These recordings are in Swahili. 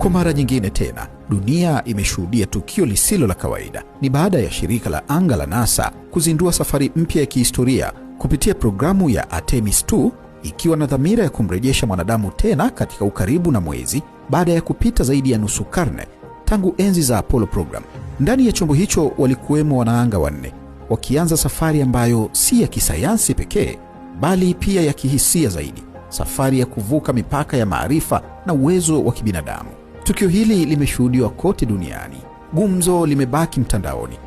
Kwa mara nyingine tena, dunia imeshuhudia tukio lisilo la kawaida. Ni baada ya shirika la anga la NASA kuzindua safari mpya ya kihistoria kupitia programu ya Artemis 2, ikiwa na dhamira ya kumrejesha mwanadamu tena katika ukaribu na mwezi baada ya kupita zaidi ya nusu karne tangu enzi za Apollo program. Ndani ya chombo hicho walikuwemo wanaanga 4, wakianza safari ambayo si ya kisayansi pekee, bali pia ya kihisia zaidi, safari ya kuvuka mipaka ya maarifa na uwezo wa kibinadamu. Tukio hili limeshuhudiwa kote duniani. Gumzo limebaki mtandaoni.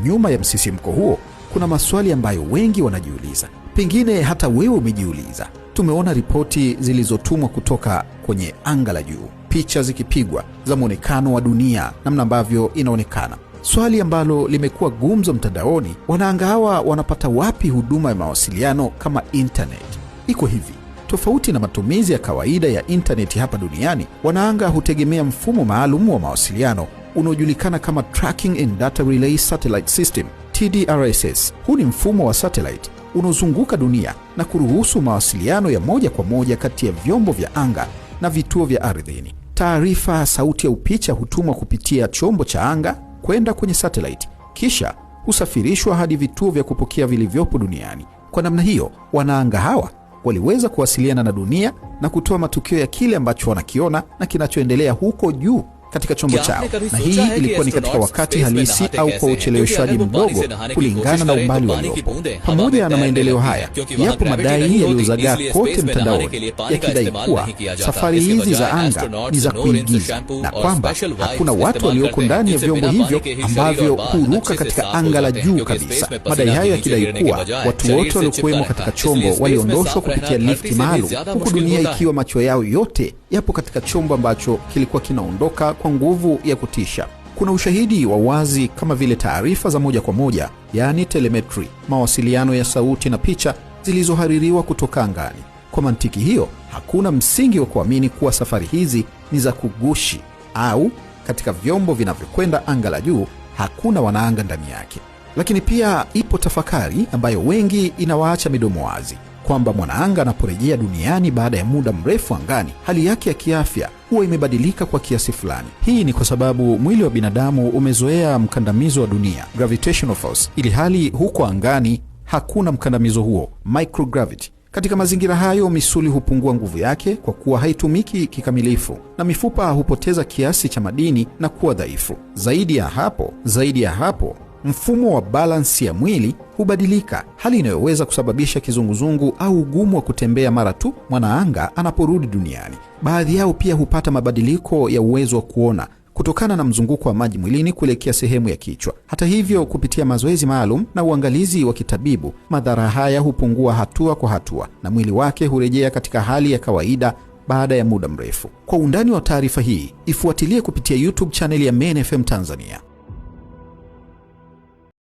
Nyuma ya msisimko huo kuna maswali ambayo wengi wanajiuliza. Pengine hata wewe umejiuliza. Tumeona ripoti zilizotumwa kutoka kwenye anga la juu, picha zikipigwa za muonekano wa dunia, namna ambavyo inaonekana. Swali ambalo limekuwa gumzo mtandaoni, wanaanga hawa wanapata wapi huduma ya mawasiliano kama internet? Iko hivi, tofauti na matumizi ya kawaida ya internet hapa duniani, wanaanga hutegemea mfumo maalum wa mawasiliano unaojulikana kama Tracking and Data Relay Satellite System, TDRSS. Huu ni mfumo wa satellite unaozunguka dunia na kuruhusu mawasiliano ya moja kwa moja kati ya vyombo vya anga na vituo vya ardhini. Taarifa, sauti au picha hutumwa kupitia chombo cha anga kwenda kwenye satellite, kisha husafirishwa hadi vituo vya kupokea vilivyopo duniani. Kwa namna hiyo, wanaanga hawa waliweza kuwasiliana na dunia na kutoa matukio ya kile ambacho wanakiona na kinachoendelea huko juu katika chombo chao. Na hii ilikuwa ni katika wakati halisi au kwa ucheleweshaji mdogo kulingana na umbali waliopo. Pamoja na maendeleo haya, yapo madai yaliyozagaa kote mtandaoni yakidai kuwa safari hizi za anga ni za kuigiza na kwamba hakuna watu walioko ndani ya vyombo hivyo ambavyo huruka katika anga la juu kabisa. Madai hayo yakidai kuwa watu wote waliokuwemo katika chombo waliondoshwa kupitia lifti maalum, huku dunia ikiwa macho yao yote yapo katika chombo ambacho kilikuwa kinaondoka kwa nguvu ya kutisha. Kuna ushahidi wa wazi kama vile taarifa za moja kwa moja, yani telemetry, mawasiliano ya sauti na picha zilizohaririwa kutoka angani. Kwa mantiki hiyo, hakuna msingi wa kuamini kuwa safari hizi ni za kugushi au katika vyombo vinavyokwenda anga la juu hakuna wanaanga ndani yake. Lakini pia ipo tafakari ambayo wengi inawaacha midomo wazi, kwamba mwanaanga anaporejea duniani baada ya muda mrefu angani, hali yake ya kiafya huwa imebadilika kwa kiasi fulani. Hii ni kwa sababu mwili wa binadamu umezoea mkandamizo wa dunia, gravitational force, ili hali huko angani hakuna mkandamizo huo, microgravity. Katika mazingira hayo, misuli hupungua nguvu yake kwa kuwa haitumiki kikamilifu, na mifupa hupoteza kiasi cha madini na kuwa dhaifu. Zaidi ya hapo, mfumo wa balansi ya mwili hubadilika, hali inayoweza kusababisha kizunguzungu au ugumu wa kutembea mara tu mwanaanga anaporudi duniani. Baadhi yao pia hupata mabadiliko ya uwezo wa kuona kutokana na mzunguko wa maji mwilini kuelekea sehemu ya kichwa. Hata hivyo, kupitia mazoezi maalum na uangalizi wa kitabibu, madhara haya hupungua hatua kwa hatua na mwili wake hurejea katika hali ya kawaida baada ya muda mrefu. Kwa undani wa taarifa hii, ifuatilie kupitia YouTube channel ya Main FM Tanzania.